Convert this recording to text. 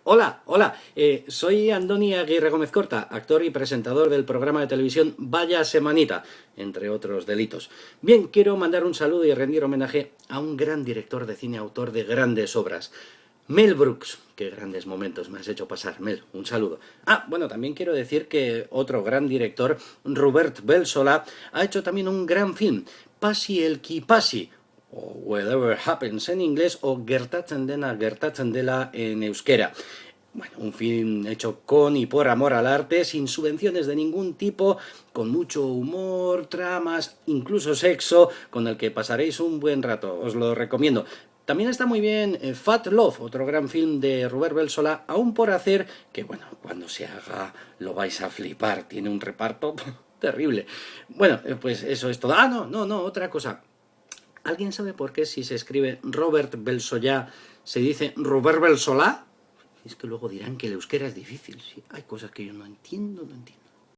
Hola, hola, soy Andoni Aguirre Gómez Corta, actor y presentador del programa de televisión Vaya Semanita, entre otros delitos. Bien, quiero mandar un saludo y rendir homenaje a un gran director de cine, autor de grandes obras, Mel Brooks. Qué grandes momentos me has hecho pasar, Mel, un saludo. Bueno, también quiero decir que otro gran director, Robert Belsola, ha hecho también un gran film, Passi el qui passi, o Whatever Happens en inglés, o Gertatzen dena gertatzen dela en euskera. Bueno, un film hecho con y por amor al arte, sin subvenciones de ningún tipo, con mucho humor, tramas, incluso sexo, con el que pasaréis un buen rato, os lo recomiendo. También está muy bien Fat Love, otro gran film de Robert Belsola, aún por hacer, que bueno, cuando se haga lo vais a flipar, tiene un reparto terrible. Bueno, pues eso es todo. No, otra cosa. ¿Alguien sabe por qué si se escribe Robert Belsollá se dice Robert Belsolá? Es que luego dirán que el euskera es difícil. Sí, hay cosas que yo no entiendo.